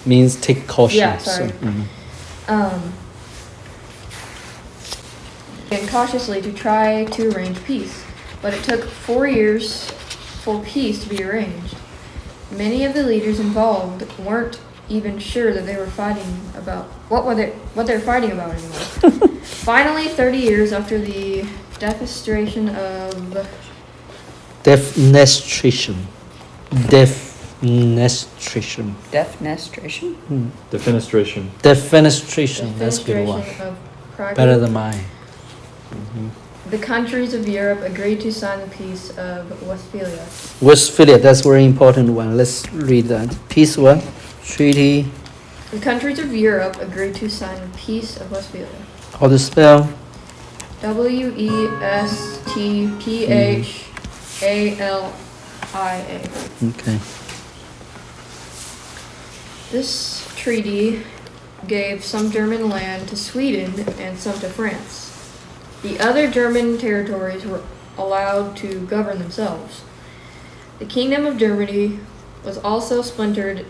[SPEAKER 1] means take caution.
[SPEAKER 4] Yeah, sorry. And cautiously to try to arrange peace, but it took 4 years for peace to be arranged. Many of the leaders involved weren't even sure that they were fighting about what they were fighting about anymore. Finally, 30 years after the defenestration of
[SPEAKER 1] Defenestration.
[SPEAKER 2] Defenestration.
[SPEAKER 1] Defenestration. That's a good one.
[SPEAKER 4] of Prague,
[SPEAKER 1] Better than mine.
[SPEAKER 4] the countries of Europe agreed to sign the Peace of Westphalia.
[SPEAKER 1] Westphalia, that's very important one. Let's read that. Peace what? Treaty.
[SPEAKER 4] The countries of Europe agreed to sign the Peace of Westphalia.
[SPEAKER 1] How to spell?
[SPEAKER 4] Westphalia.
[SPEAKER 1] Okay.
[SPEAKER 4] This treaty gave some German land to Sweden and some to France. The other German territories were allowed to govern themselves. The Kingdom of Germany was so splintered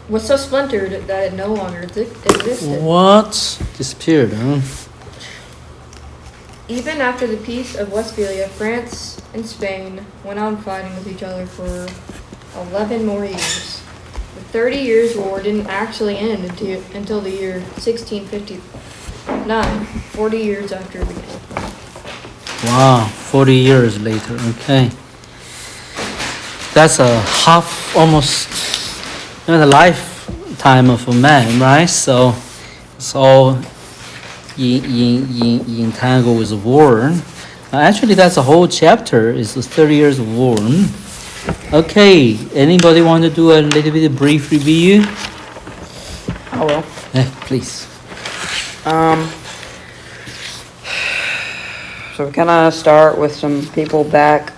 [SPEAKER 4] that it no longer existed.
[SPEAKER 1] What? Disappeared, huh?
[SPEAKER 4] Even after the Peace of Westphalia, France and Spain went on fighting with each other for 11 more years. The 30 Years' War didn't actually end until the year 1659, 40 years after it began.
[SPEAKER 1] Wow, 40 years later, okay. That's a half, almost, the lifetime of a man, right? So it's all entangled with war. Actually, that's a whole chapter. It's the 30 years of war. Okay, anybody want to do a little bit of brief review?
[SPEAKER 2] I will.
[SPEAKER 1] Please.
[SPEAKER 2] So we kind of start with some people back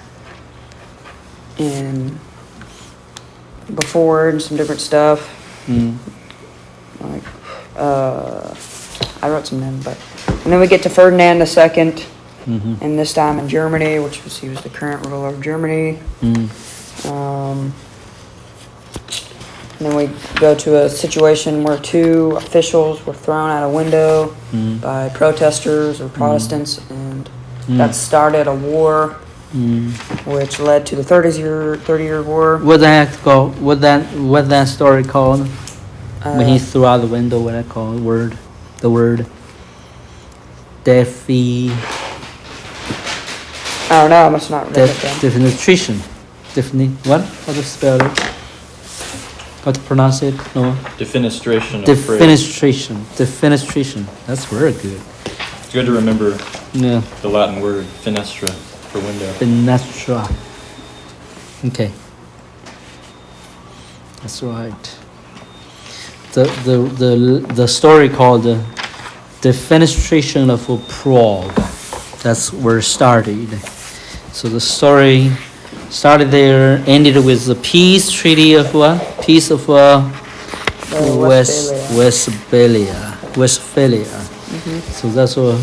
[SPEAKER 2] in before and some different stuff. Like, I wrote some in, but and then we get to Ferdinand II, and this time in Germany, he was the current ruler of Germany. And then we go to a situation where 2 officials were thrown out a window by protesters or Protestants, and that started a war, which led to the 30-year war.
[SPEAKER 1] What that story called? When he threw out the window, what I call the word
[SPEAKER 2] I don't know, I must not read it then.
[SPEAKER 1] defenestration. What? How to spell it? How to pronounce it? No.
[SPEAKER 3] Defenestration of phrase.
[SPEAKER 1] Defenestration. That's very good.
[SPEAKER 3] It's good to remember
[SPEAKER 1] Yeah.
[SPEAKER 3] the Latin word fenestra for window.
[SPEAKER 1] Fenestra. Okay. That's right. The story called the Defenestration of Prague. That's where it started. So the story started there, ended with the peace treaty of what? Peace of Westphalia. So that's what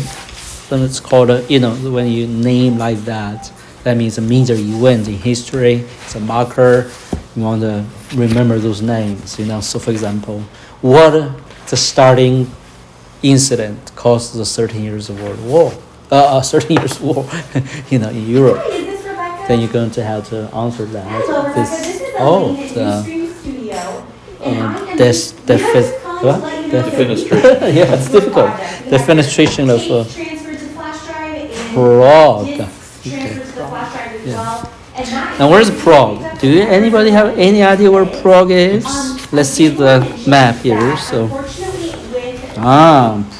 [SPEAKER 1] then it's called. When you name like that, that means a major event in history. It's a marker. You want to remember those names. So for example, what the starting incident caused the 13 Years of World War? 13 Years war, in Europe.
[SPEAKER 6] Hi, is this Rebecca?
[SPEAKER 1] Then you're going to have to answer that.
[SPEAKER 6] Hello, Rebecca. This is
[SPEAKER 1] the
[SPEAKER 6] Ustream Studio. And I am
[SPEAKER 3] Defenestration.
[SPEAKER 1] yeah, it's difficult. Defenestration of
[SPEAKER 6] transferred to flash drive and
[SPEAKER 1] Prague.
[SPEAKER 6] discs transferred to the flash drive as well. And that
[SPEAKER 1] Now where's Prague? Anybody have any idea where Prague is? Let's see the map here. So
[SPEAKER 6] unfortunately with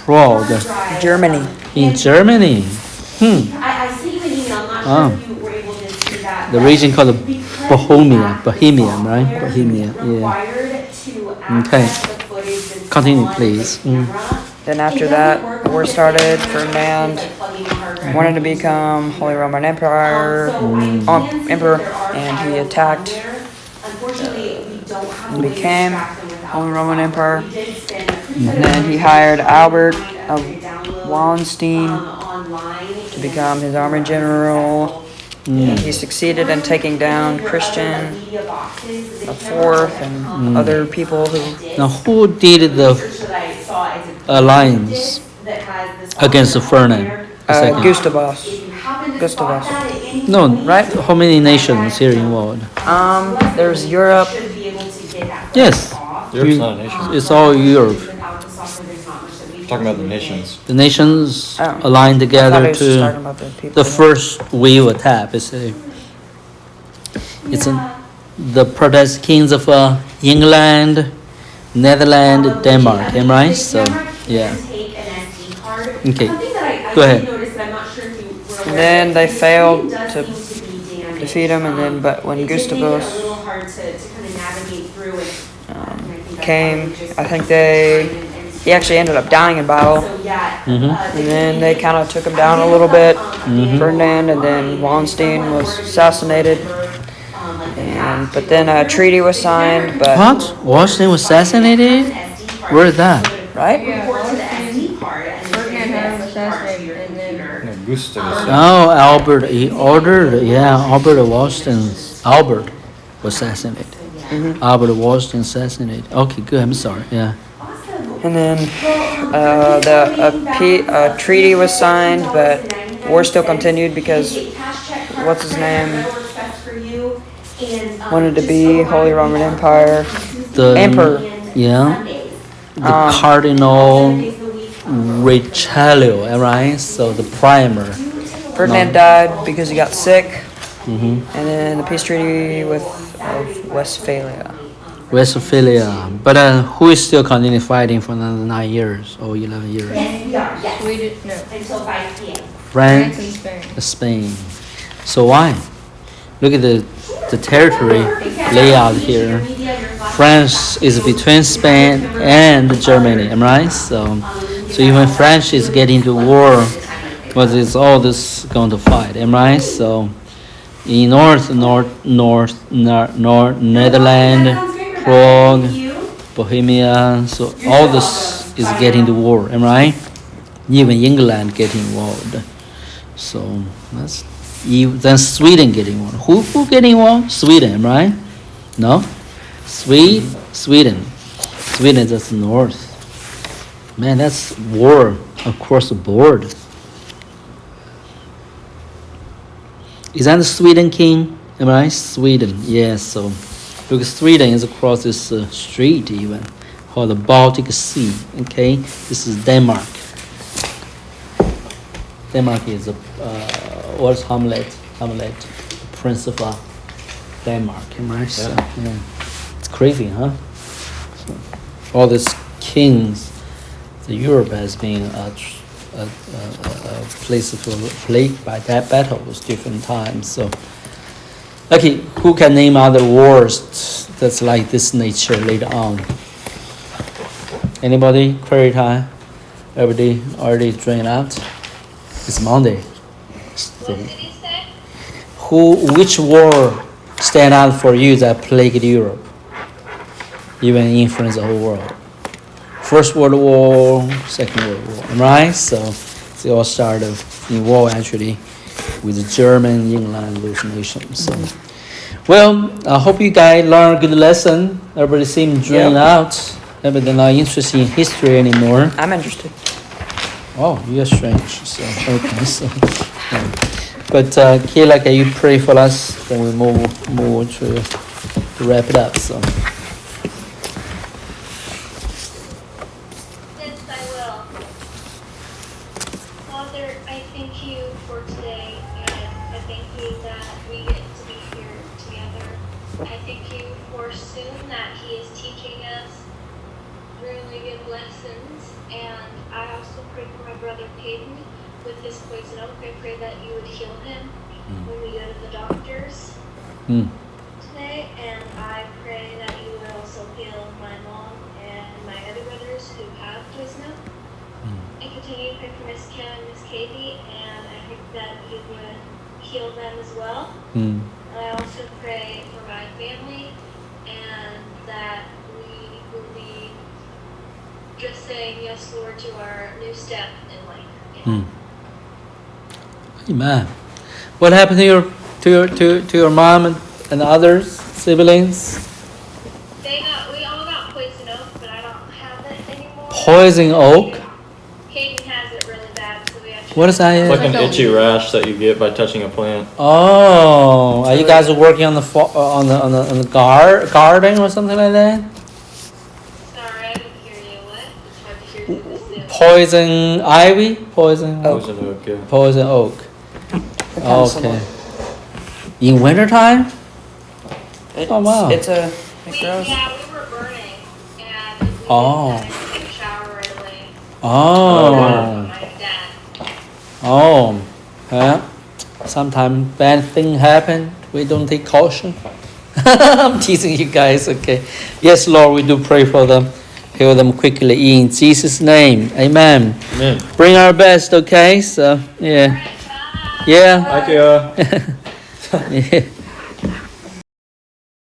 [SPEAKER 1] Prague
[SPEAKER 6] hard drive,
[SPEAKER 2] Germany.
[SPEAKER 1] in Germany.
[SPEAKER 6] I see you in email, I'm not sure if you were able to see that.
[SPEAKER 1] The
[SPEAKER 6] but
[SPEAKER 1] region called
[SPEAKER 6] because
[SPEAKER 1] Bohemia,
[SPEAKER 6] the
[SPEAKER 1] right?
[SPEAKER 6] software
[SPEAKER 1] Bohemia. Yeah.
[SPEAKER 6] required to
[SPEAKER 1] Okay.
[SPEAKER 6] access the footage that's
[SPEAKER 1] Continue,
[SPEAKER 6] on
[SPEAKER 1] please.
[SPEAKER 6] the camera,
[SPEAKER 2] Then
[SPEAKER 6] it
[SPEAKER 2] after
[SPEAKER 6] doesn't
[SPEAKER 2] that,
[SPEAKER 6] work on
[SPEAKER 2] war
[SPEAKER 6] the
[SPEAKER 2] started.
[SPEAKER 6] camera,
[SPEAKER 2] Ferdinand
[SPEAKER 6] like plugging a hard drive
[SPEAKER 2] wanted to
[SPEAKER 6] into the
[SPEAKER 2] become Holy Roman Empire,
[SPEAKER 6] So I can see
[SPEAKER 2] emperor,
[SPEAKER 6] that there are
[SPEAKER 2] and he
[SPEAKER 6] files
[SPEAKER 2] attacked
[SPEAKER 6] on there. Unfortunately, we don't have a
[SPEAKER 2] and
[SPEAKER 6] way to
[SPEAKER 2] became
[SPEAKER 6] extract them without
[SPEAKER 2] Holy
[SPEAKER 6] the
[SPEAKER 2] Roman
[SPEAKER 6] software.
[SPEAKER 2] Emperor.
[SPEAKER 6] We did spend a pretty
[SPEAKER 2] And
[SPEAKER 6] good
[SPEAKER 2] then
[SPEAKER 6] amount
[SPEAKER 2] he
[SPEAKER 6] of
[SPEAKER 2] hired
[SPEAKER 6] time
[SPEAKER 2] Albert
[SPEAKER 6] trying to
[SPEAKER 2] of
[SPEAKER 6] download,
[SPEAKER 2] Wallenstein
[SPEAKER 6] online
[SPEAKER 2] to become his army general. And he succeeded in taking down Christian the Fourth and other people who
[SPEAKER 1] Now who did the alliance against Ferdinand II?
[SPEAKER 2] Gustavus. Gustavus.
[SPEAKER 1] No,
[SPEAKER 2] Right?
[SPEAKER 1] How many nations here involved?
[SPEAKER 2] There's Europe.
[SPEAKER 1] Yes.
[SPEAKER 3] Europe's not a nation.
[SPEAKER 1] It's all Europe.
[SPEAKER 3] Talking about the nations.
[SPEAKER 1] The nations
[SPEAKER 2] Oh.
[SPEAKER 1] aligned
[SPEAKER 2] I thought he
[SPEAKER 1] together
[SPEAKER 2] was just talking
[SPEAKER 1] to
[SPEAKER 2] about the people.
[SPEAKER 1] the first wave attack. The Protestant kings of England, Netherlands, Denmark. Am I right? So yeah. Okay. Go ahead.
[SPEAKER 2] And then they failed to defeat him, and then but when Gustavus came, I think he actually ended up dying in battle. And then they kind of took him down a little bit, Ferdinand, and then Wallenstein was assassinated. But then a treaty was signed, but
[SPEAKER 1] What? Washington was assassinated? Where is that?
[SPEAKER 2] right?
[SPEAKER 4] Yeah, Ferdinand had him assassinated, and then
[SPEAKER 3] No, Gustavus.
[SPEAKER 1] Oh, Albert. He ordered. Yeah, Albert Washington. Albert was assassinated. Albert Washington assassinated. Okay, good. I'm sorry. Yeah.
[SPEAKER 2] And then a treaty was signed, but war still continued because what's his name wanted to be Holy Roman Empire.
[SPEAKER 1] The
[SPEAKER 2] Emperor.
[SPEAKER 1] Yeah. The Cardinal Richelieu. Right. So the primer.
[SPEAKER 2] Ferdinand died because he got sick. And then the peace treaty of Westphalia.
[SPEAKER 1] Westphalia. But who is still continue fighting for another 9 years or 11 years?
[SPEAKER 4] Sweden, no,
[SPEAKER 6] Until 5 p.m.
[SPEAKER 4] France and
[SPEAKER 1] France,
[SPEAKER 4] Spain.
[SPEAKER 1] Spain. So why? Look at the territory layout here. France is between Spain and Germany, am I right? So even France is getting to war, but it's all this going to fight, am I right? So in north, Netherlands, Prague, Bohemia, so all this is getting to war, am I right? Even England getting involved. So that's then Sweden getting one. Who getting one? Sweden, right? No? Sweden. Sweden is just north. Man, that's war across the board. Is that the Sweden king? Am I right? Sweden, yes. So, because Sweden is across this street even, called the Baltic Sea. Okay, this is Denmark. Denmark is what's Hamlet? Hamlet, Prince of Denmark, right? So, yeah. It's crazy, huh? So, all these kings, the Europe has been a place plagued by that battles different times. So, okay, who can name other wars that's like this nature later on? Anybody? Query time? Everybody already drained out? It's Monday.
[SPEAKER 5] What did he say?
[SPEAKER 1] Which war stand out for you that plagued Europe, even influenced the whole world? First World War, Second World War, right? So they all started in war actually with German, England, those nations. So, well, I hope you guys learned a good lesson. Everybody seemed drained out. Everybody not interested in history anymore.
[SPEAKER 2] I'm interested.
[SPEAKER 1] Oh, you're strange. So okay, so. But Kayla, can you pray for us? Then we move to wrap it up. So.
[SPEAKER 5] Yes, I will. Father, I thank you for today, and I thank you that we get to be here together. I thank you for Soon, that he is teaching us really good lessons, and I also pray for my brother Peyton with his poison oak. I pray that you would heal him when we go to the doctors today, and I pray that you would also heal my mom and my other brothers who have poison oak. I continue to pray for Miss Kim and Miss Katie, and I hope that you would heal them as well. And I also pray for my family, and that we will be just saying yes, Lord, to our new step in life. Amen.
[SPEAKER 1] Amen. What happened to your mom and other siblings?
[SPEAKER 5] We all got poison oak, but I don't have it anymore.
[SPEAKER 1] Poison oak.
[SPEAKER 5] Hayden has it really bad, so we actually.
[SPEAKER 1] What is that?
[SPEAKER 3] It's like an itchy rash that you get by touching a plant.
[SPEAKER 1] Oh, are you guys working on the garden or something like that?
[SPEAKER 5] Sorry, I didn't hear you. What? It's hard to hear through this Zoom.
[SPEAKER 1] Poison ivy, poison
[SPEAKER 3] Poison oak, yeah.
[SPEAKER 1] poison oak.
[SPEAKER 2] They're kinda
[SPEAKER 1] Okay.
[SPEAKER 2] similar.
[SPEAKER 1] In wintertime?
[SPEAKER 2] It's,
[SPEAKER 1] Oh, wow.
[SPEAKER 2] It
[SPEAKER 5] We
[SPEAKER 2] grows.
[SPEAKER 5] were burning, and we
[SPEAKER 1] Oh.
[SPEAKER 5] decided to take a shower right away.
[SPEAKER 1] Oh.
[SPEAKER 5] My dad.
[SPEAKER 1] Oh. Yeah. Sometimes bad thing happen. We don't take caution. I'm teasing you guys. Okay. Yes, Lord, we do pray for them. Heal them quickly in Jesus' name. Amen.
[SPEAKER 3] Amen.
[SPEAKER 1] Bring our best. Okay. So yeah.
[SPEAKER 5] Alright, bye.
[SPEAKER 1] Yeah.
[SPEAKER 3] Thank you.
[SPEAKER 1] Yeah.